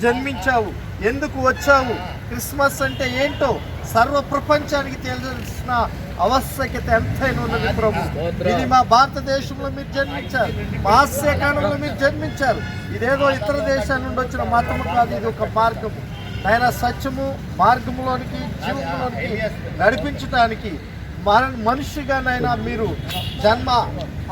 జన్మించావు, ఎందుకు వచ్చావు, క్రిస్మస్ అంటే ఏంటో సర్వ ప్రపంచానికి తెలిసిన ఆవశ్యకత ఎంతైనా ఉన్నది ప్రభు. ఇది మా భారతదేశంలో మీరు జన్మించారు, మా ఆసియా ఖండంలో మీరు జన్మించారు. ఇదేదో ఇతర దేశాల నుండి వచ్చిన మతము కాదు, ఇది ఒక మార్గము. ఆయన సత్యము మార్గంలోనికి జీవంలోనికి నడిపించడానికి మనిషిగానైనా మీరు జన్మ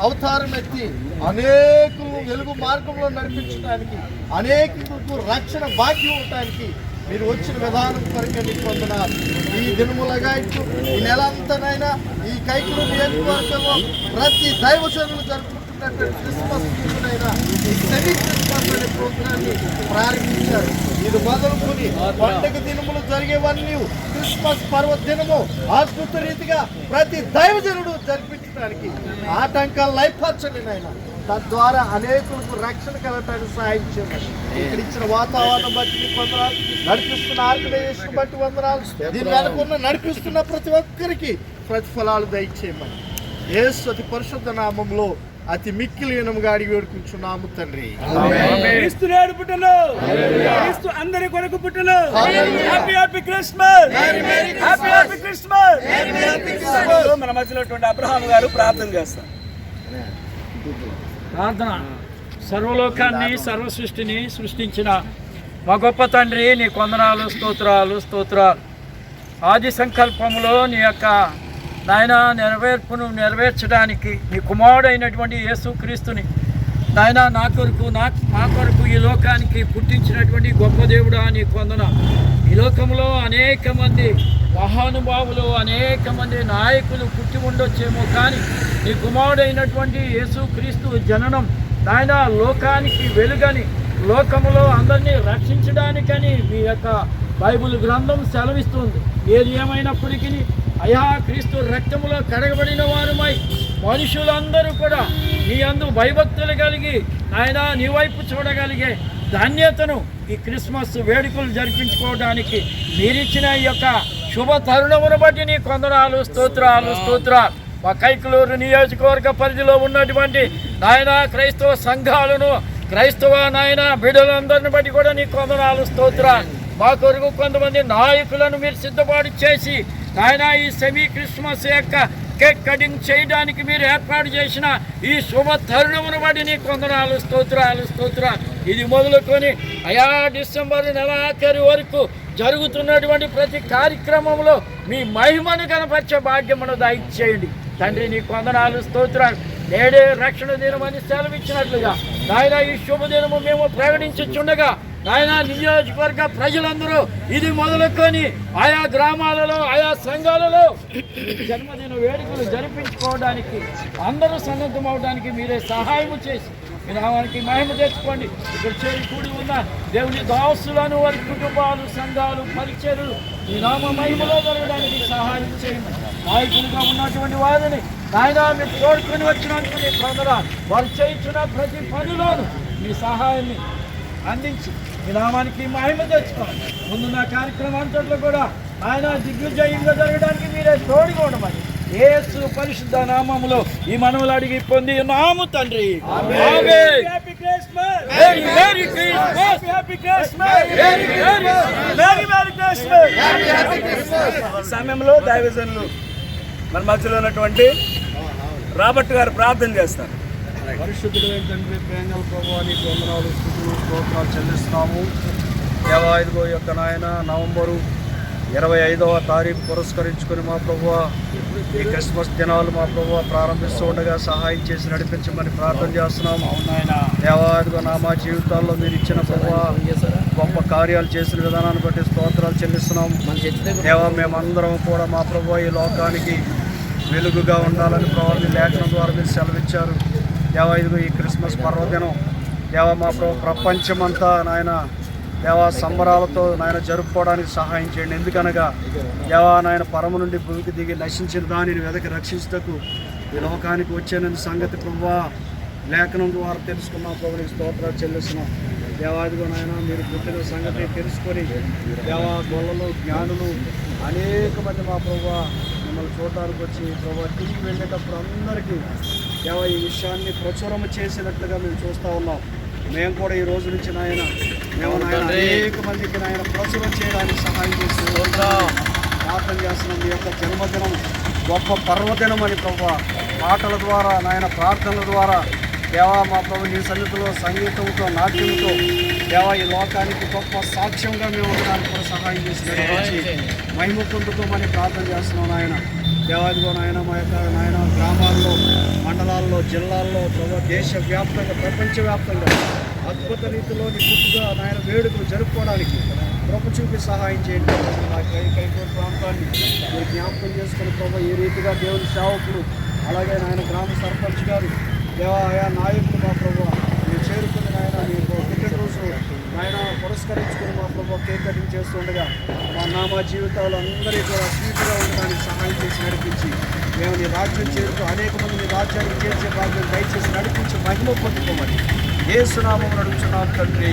అవతారం ఎత్తి అనేకులు వెలుగు మార్గంలో నడిపించడానికి, అనేకులకు రక్షణ భాగ్యం ఉండటానికి మీరు వచ్చిన విధానం కొరకే మీకు వందనాలు. ఈ దినములుగా ఇట్లు ఈ నెల అంతానైనా ఈ కైకులు నియోజకవర్గంలో ప్రతి దైవజనులు జరుపుకుంటున్నటువంటి క్రిస్మస్ పూజనైనా ఈ సెమీ క్రిస్మస్ అనే ప్రోగ్రాన్ని ప్రారంభించారు. ఇది మొదలుకొని పండుగ దినములు జరిగేవన్నీ క్రిస్మస్ పర్వదినము అద్భుత రీతిగా ప్రతి దైవజనుడు జరిపించడానికి ఆటంకాలు లైపరచండి నాయన. తద్వారా అనేకులకు రక్షణ కలగటానికి సహాయం చేయండి. ఇక్కడ ఇచ్చిన వాతావరణం బట్టి మీకు వందనాలు, నడిపిస్తున్న ఆర్గనైజేషన్ బట్టి వందనాలు, దీని వెనకున్న నడిపిస్తున్న ప్రతి ఒక్కరికి ప్రతిఫలాలు దయచేయమని యేసు అతి పరిశుద్ధ నామంలో అతి మిక్కిలి వినముగా అడిగి వేడుకుంటున్నాము తండ్రి. క్రీస్తు నేడు పుట్టెను, క్రీస్తు అందరి కొరకు పుట్టెను. Happy happy Christmas, happy happy Christmas. మన మధ్యలో అబ్రహాం గారు ప్రార్థన చేస్తారు. ప్రార్థన. సర్వలోకాన్ని సర్వ సృష్టిని సృష్టించిన మా గొప్ప తండ్రి, నీ కొందనాలు, స్తోత్రాలు స్తోత్రాలు. ఆది సంకల్పంలో నీ యొక్క నాయన నెరవేర్పును నెరవేర్చడానికి నీ కుమారుడైనటువంటి యేసుక్రీస్తుని నాయన నా కొరకు ఈ లోకానికి పుట్టించినటువంటి గొప్ప దేవుడా నీ కొందన. ఈ లోకంలో అనేక మంది మహానుభావులు, అనేక మంది నాయకులు పుట్టి ఉండొచ్చేమో, కానీ నీ కుమారుడైనటువంటి యేసుక్రీస్తు జననం నాయన లోకానికి వెలుగని, లోకములో అందరినీ రక్షించడానికని మీ యొక్క బైబిల్ గ్రంథం సెలవిస్తుంది. ఏది ఏమైనప్పటికీ అయా క్రీస్తు రక్తములో కడగబడిన వారుమై మనుషులందరూ కూడా నీ యందు భయభక్తులు కలిగి ఆయన నీ వైపు చూడగలిగే ధాన్యతను ఈ క్రిస్మస్ వేడుకలు జరిపించుకోవడానికి మీరిచ్చిన ఈ యొక్క శుభ తరుణమును బట్టి నీ కొందనాలు, స్తోత్రాలు స్తోత్రాలు. మా కైకలూరు నియోజకవర్గ పరిధిలో ఉన్నటువంటి నాయన క్రైస్తవ సంఘాలను, క్రైస్తవ నాయన బిడ్డలందరిని బట్టి కూడా నీ కొందనాలు, స్తోత్రాలు. మా కొరకు కొంతమంది నాయకులను మీరు సిద్ధపాటు చేసి నాయన ఈ సెమీ క్రిస్మస్ యొక్క కేక్ కటింగ్ చేయడానికి మీరు ఏర్పాటు చేసిన ఈ శుభ తరుణమును బట్టి నీ కొందనాలు, స్తోత్రాలు స్తోత్రాలు. ఇది మొదలుకొని అయా డిసెంబర్ నెలాఖరు వరకు జరుగుతున్నటువంటి ప్రతి కార్యక్రమంలో మీ మహిమను కనపరిచే భాగ్యమును దయచేయండి తండ్రి. నీ కొందనాలు, స్తోత్రాలు. నేడే రక్షణ దినమని సెలవిచ్చినట్లుగా నాయన ఈ శుభదినము మేము ప్రకటించుచుండగా నాయన నియోజకవర్గ ప్రజలందరూ ఇది మొదలుకొని ఆయా గ్రామాలలో, ఆయా సంఘాలలో జన్మదిన వేడుకలు జరిపించుకోవడానికి అందరూ సన్నద్ధం అవడానికి మీరే సహాయం చేసి మీ నామానికి మహిమ తెచ్చుకోండి. ఇక్కడ చేరి కూడి ఉన్న దేవుని దాసులను, వారి కుటుంబాలు, సంఘాలు, పరిచర్యలు ఈ నామ మహిమలో జరగడానికి సహాయం చేయండి. నాయకులుగా ఉన్నటువంటి వారిని నాయన మీరు తోడుకొని వచ్చినందుకు నీ కొందనాలు. వారు చేయించిన ప్రతి పనిలోనూ మీ సహాయాన్ని అందించి ఈ నామానికి మహిమ తెచ్చుకోండి. ముందున్న కార్యక్రమాంతట్లో కూడా ఆయన దిగ్విజయంగా జరగడానికి మీరే తోడుగా ఉండమని యేసు పరిశుద్ధ నామములో ఈ మనవులు అడిగి పొంది నాము తండ్రి. సమయంలో దైవజనులు మన మధ్యలో ఉన్నటువంటి రాబర్ట్ గారు ప్రార్థన చేస్తారు. పరిశుద్ధుడైన తండ్రి, ప్రేమల ప్రభువా, నీకు వందనాలు, స్తుతులు, స్తోత్రాలు చెల్లిస్తున్నాము. దేవాయిదుగో యొక్క నాయన నవంబరు 25వ తారీఖు పురస్కరించుకొని మా ప్రభువా ఈ క్రిస్మస్ దినాలు మా ప్రభువా ప్రారంభిస్తూ ఉండగా సహాయం చేసి నడిపించమని ప్రార్థన చేస్తున్నాము. దేవాయిదుగో నా మా జీవితాల్లో మీరు ఇచ్చిన ప్రభువా గొప్ప కార్యాలు చేసిన విధానాన్ని బట్టి స్తోత్రాలు చెల్లిస్తున్నాము. దేవా మేమందరం కూడా మా ప్రభువా ఈ లోకానికి వెలుగుగా ఉండాలని ప్రభువా లేఖనం ద్వారా మీరు సెలవిచ్చారు. దేవా ఇదిగో ఈ క్రిస్మస్ పర్వదినం దేవా మా ప్రపంచమంతా నాయన దేవా సంబరాలతో నాయన జరుపుకోవడానికి సహాయం చేయండి. ఎందుకనగా దేవా నాయన పరమ నుండి భూమికి దిగి నశించిన దానిని వెదకి రక్షించటకు ఈ లోకానికి వచ్చేనని సంగతి ప్రభువా లేఖనం ద్వారా తెలుసుకున్నాం. ప్రభుని స్తోత్రాలు చెల్లిస్తున్నాం. దేవాదిగో నాయన మీరు పుట్టిన సంగతి తెలుసుకొని దేవా గొల్లలు, జ్ఞానులు అనేక మంది మా ప్రభువా మిమ్మల్ని చూడడానికి వచ్చి ప్రభువా తిరిగి వెళ్ళేటప్పుడు అందరికీ దేవా ఈ విషయాన్ని ప్రచురము చేసినట్లుగా మేము చూస్తూ ఉన్నాం. మేము కూడా ఈ రోజు నుంచి నాయన అనేక మందికి నాయన ప్రచురం చేయడానికి సహాయం చేస్తూ ప్రార్థన చేస్తున్నాం. మీ యొక్క జన్మదినం గొప్ప పర్వదినం అని ప్రభువా, మాటల ద్వారా నాయన ప్రార్థనల ద్వారా దేవా మా ప్రభు నీ సన్నిధిలో సంగీతంతో నాట్యంతో దేవా ఈ లోకానికి గొప్ప సాక్ష్యంగా మేము ఉండడానికి కూడా సహాయం చేసి మహిమ పొందుకోమని ప్రార్థన చేస్తున్నాం నాయన. దేవాదిగో నాయన మా యొక్క నాయన గ్రామాల్లో, మండలాల్లో, జిల్లాల్లో ప్రభు దేశవ్యాప్తంగా, ప్రపంచవ్యాప్తంగా అద్భుత రీతిలో గుర్తుగా నాయన వేడుకలు జరుపుకోవడానికి కృప చూపి సహాయం చేయండి. ప్రాంతాన్ని మీరు జ్ఞాపకం చేసుకుని ప్రభు ఈ రీతిగా దేవుని సేవకులు, అలాగే నాయన గ్రామ సర్పంచ్ గారు, దేవాయా నాయకులు మా ప్రభు మీరు చేరుకుని నాయన మీకు పుట్టినరోజు నాయన పురస్కరించుకుని మా ప్రభు కేక్ కటింగ్ చేస్తుండగా మా జీవితాలు అందరికీ కూడా స్వీట్గా ఉండడానికి సహాయం చేసి నడిపించి మేము నీ రాజ్యం చేరుతూ అనేక మంది నీ రాజ్యానికి చేర్చే భాగ్యం దయచేసి నడిపించి మహిమ పొందుకోమని యేసునామమున అడుగుచున్నాం తండ్రి.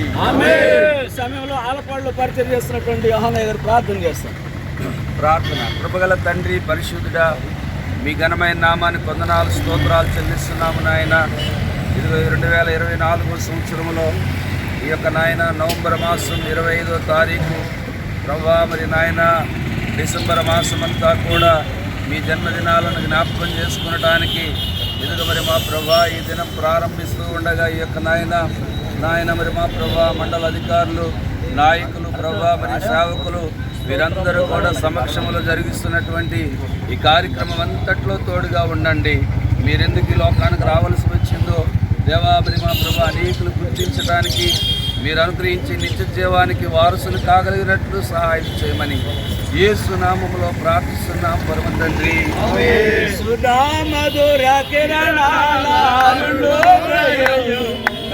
సమయంలో ఆలపాడులో పరిచయం చేస్తున్నటువంటి యోహానయ్య గారు ప్రార్థన చేస్తాం. ప్రార్థన. కృపగల తండ్రి, పరిశుద్ధుడా, మీ ఘనమైన నామానికి వందనాలు, స్తోత్రాలు చెల్లిస్తున్నాము నాయన. 2024 సంవత్సరంలో ఈ యొక్క నాయన నవంబర్ మాసం 25వ తారీఖు ప్రభా, మరి నాయన డిసెంబర్ మాసం అంతా కూడా మీ జన్మదినాలను జ్ఞాపకం చేసుకునడానికి ఎదుగు మరి మా ప్రభా ఈ దినం ప్రారంభిస్తూ ఉండగా ఈ యొక్క నాయన మరి మా ప్రభా మండల అధికారులు, నాయకులు, ప్రభా మరి సేవకులు వీరందరూ కూడా సమక్షంలో జరిగిస్తున్నటువంటి ఈ కార్యక్రమం అంతట్లో తోడుగా ఉండండి. మీరెందుకు ఈ లోకానికి రావాల్సి వచ్చిందో దేవా మరి మా ప్రభా అనేకులు గుర్తించడానికి, మీరు అనుగ్రహించి నిత్య జీవానికి వారసులు కాగలిగినట్లు సహాయం చేయమని యేసు నామములో ప్రార్థిస్తున్నాం పరమ తండ్రి.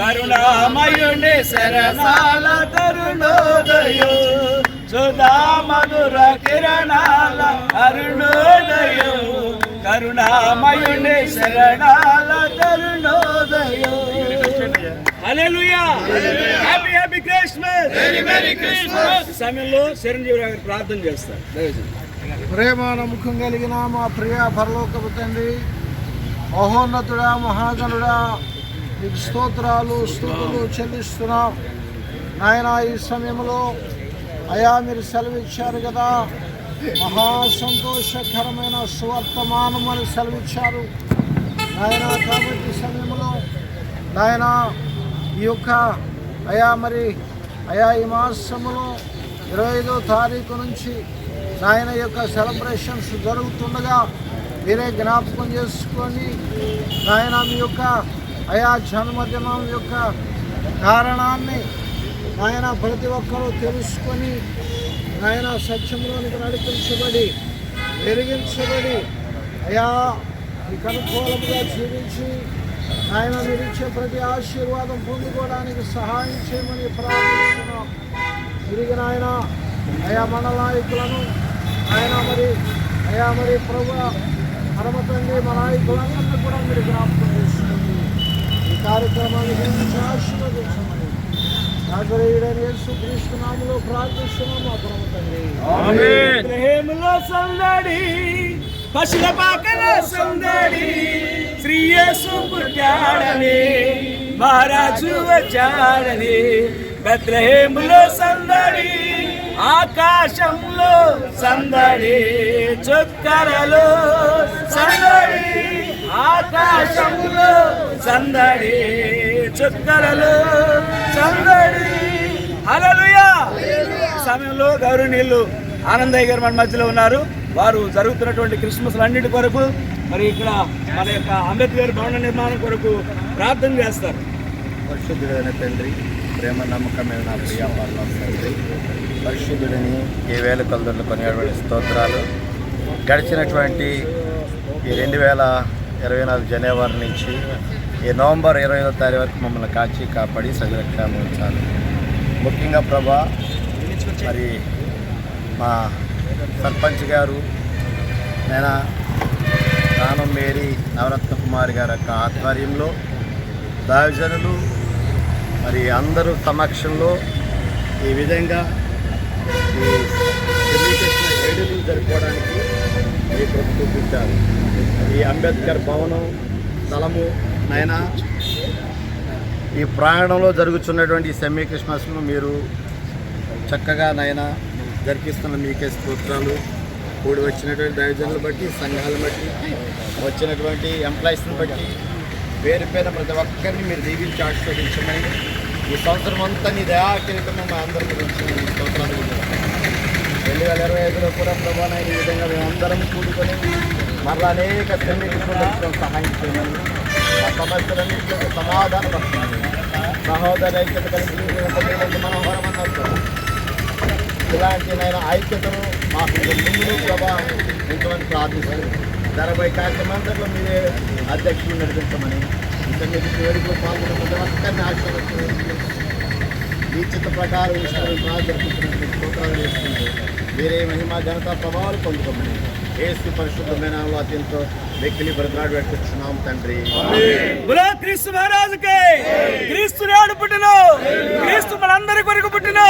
కరుణామయుని శరణాల తరుణోదయో, సుధా మధుర కిరణాల అరుణోదయో, కరుణామయుని శరణాల తరుణోదయో. Hallelujah, happy happy Christmas, very very Christmas. సమయంలో చిరంజీవి గారు ప్రార్థన చేస్తారు. ప్రేమ నమ్మకం కలిగిన మా ప్రియ పరలోకపు తండ్రి, మహోన్నతుడా, మహాగణుడా, మీకు స్తోత్రాలు స్తుతులు చెల్లిస్తున్నాం నాయన. ఈ సమయంలో అయా మీరు సెలవిచ్చారు కదా, మహా సంతోషకరమైన సువర్తమానం అని సెలవిచ్చారు నాయన. కాబట్టి సమయంలో నాయన ఈ యొక్క అయా ఈ మాసములో 25వ తారీఖు నుంచి నాయన యొక్క సెలబ్రేషన్స్ జరుగుతుండగా మీరే జ్ఞాపకం చేసుకొని నాయన మీ యొక్క అయా జన్మదినం యొక్క కారణాన్ని నాయన ప్రతి ఒక్కరూ తెలుసుకొని నాయన సత్యంలోనికి నడిపించబడి వెలిగించబడి అయా మీకు అనుకూలంగా జీవించి ఆయన మీరు ఇచ్చే ప్రతి ఆశీర్వాదం పొందుకోవడానికి సహాయం చేయమని ప్రార్థిస్తున్నాం. తిరిగి నాయన అయా మన నాయకులను మరి ప్రభు పరమ తండ్రి మా నాయకులందరినీ కూడా మీరు జ్ఞాపకం చేసుకోండి. ఈ కార్యక్రమాన్ని గురించి ఆశీర్వదించమని నాగరేయుడైన యేసుక్రీస్తు నామములో ప్రార్థిస్తున్నాం మా పరమ తండ్రి. ప్రేమలో సందడి, పశుల పాకల సందడి, శ్రీ యేసు పుట్టాడని, మహారాజు వచ్చాడని, బెత్లెహేములో సందడి, ఆకాశంలో సందడి, చుక్కలలో సందడి, ఆకాశంలో సందడి, చుక్కలలో సందడి. హల్లెలూయా. సమయంలో గౌరవనీయులు ఆనందయ్య గారు మన మధ్యలో ఉన్నారు. వారు జరుగుతున్నటువంటి క్రిస్మస్ అన్నిటి కొరకు మరి ఇక్కడ మన యొక్క అంబేద్కర్ భవన నిర్మాణం కొరకు ప్రార్థన చేస్తారు. పరిశుద్ధుడైన తండ్రి, ప్రేమ నమ్మకమైన నా ప్రియ తండ్రి, పరిశుద్ధుడిని ఈ వేల కొలదర్లు కొనియాడబడే స్తోత్రాలు. గడిచినటువంటి ఈ 2024 జనవరి నుంచి ఈ నవంబర్ 25వ తారీఖు వరకు మమ్మల్ని కాపాడి సజీవంగా ఉంచాలి. ముఖ్యంగా ప్రభా మరి మా సర్పంచ్ గారు నేను రానం మేరీ నవరత్న కుమారి గారి యొక్క ఆధ్వర్యంలో దైవజనులు మరి అందరూ సమక్షంలో ఈ విధంగా ఈ సెలిబ్రేషన్ వేడుకలు జరుపుకోవడానికి ఈ ప్రభుత్వం చూపించారు. ఈ అంబేద్కర్ భవనం స్థలము నైనా ఈ ప్రాంగణంలో జరుగుతున్నటువంటి ఈ సెమీ క్రిస్మస్ను మీరు చక్కగా నాయన జరిపిస్తున్న మీకే స్తోత్రాలు. కూడి వచ్చినటువంటి దైవజనులు బట్టి, సంఘాలను బట్టి, వచ్చినటువంటి ఎంప్లాయీస్ని బట్టి పేరు పేరు ప్రతి ఒక్కరిని మీరు దీవించి ఆశీర్వదించమని ఈ సంవత్సరం అంతా నీ దయాకిరీటము మా అందరి గురించి స్తోత్రాలు. 2025లో కూడా ప్రభావ ఈ విధంగా మేమందరం కూడుకొని మరలా అనేక సన్నిధిలో సహాయం చేయమని, ఆ సమస్యలన్నింటిలో సమాధానం పడుతుంది. సహోదర ఐక్యత కలిసి మనోహరమన్నారు. ఇలాంటి నేను ఐక్యతను మాకు ముందు ప్రభావం ఇంతమంది ప్రార్థిస్తుంది. ధరపై కార్యక్రమంలో మీరే అధ్యక్షులు నడిపించమని, ఇంటర్మీడియట్ వేడుకలు పాల్గొన్న ప్రతి ఒక్కరిని ఆశీర్వదించమని, ఈ చిత్త ప్రకారం జరుపుతున్నటువంటి స్తోత్రాలు చేసుకుంటూ మీరే మహిమ ఘనత ప్రభావాలు పొందుకోమని ఏసు పరిశుద్ధమైన అత్యంత వ్యక్తిని బ్రతనాడు పెట్టుకుంటున్నాం తండ్రి. క్రీస్తు మహారాజుకే, క్రీస్తు నాడు పుట్టిన, క్రీస్తు మనందరి కొరకు పుట్టిన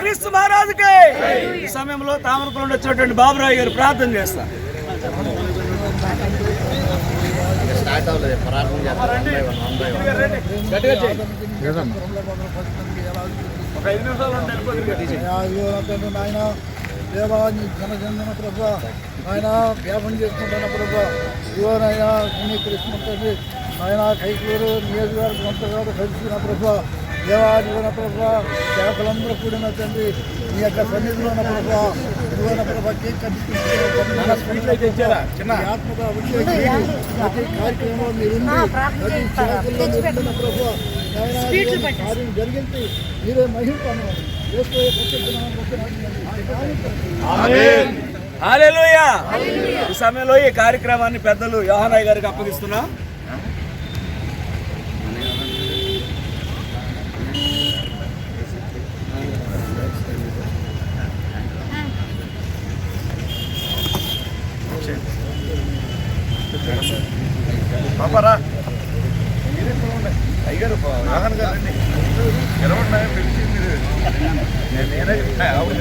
క్రీస్తు మహారాజుకే. ఈ సమయంలో తామరకులంలో వచ్చినటువంటి బాబురావు గారు ప్రార్థన చేస్తారు. స్టార్ట్ అవ్వలేదు, ప్రారంభం చేస్తారు. నాయన దేవా నీ ఘనజన్మ ప్రభా ఆయన వ్యాపం చేసుకుంటున్న ప్రభా ఇవోనైనా నీ క్రిస్మస్ తండ్రి ఆయన కైకూరు నియోజకవర్గం అంతగా కలిసిన ప్రభా దేవా ఇవన ప్రభా సేవకులందరూ కూడిన తండ్రి నీ యొక్క సన్నిధిలో ఉన్న ప్రభా ఇవన ప్రభా కేక్ ఆత్మగా ప్రతి కార్యక్రమంలో మీరు ప్రతి సేవకుల్లో ప్రభా కార్యం జరిగించి మీరే మహిళ పొందమని హల్లెలూయా. ఈ సమయంలో ఈ కార్యక్రమాన్ని పెద్దలు యోహానయ్య గారికి అప్పగిస్తున్నాం. పాపరా అయ్యారు వాహన గారండి ఎలా ఉన్నాయి పిలిచి మీరు నేనే ఆవిడ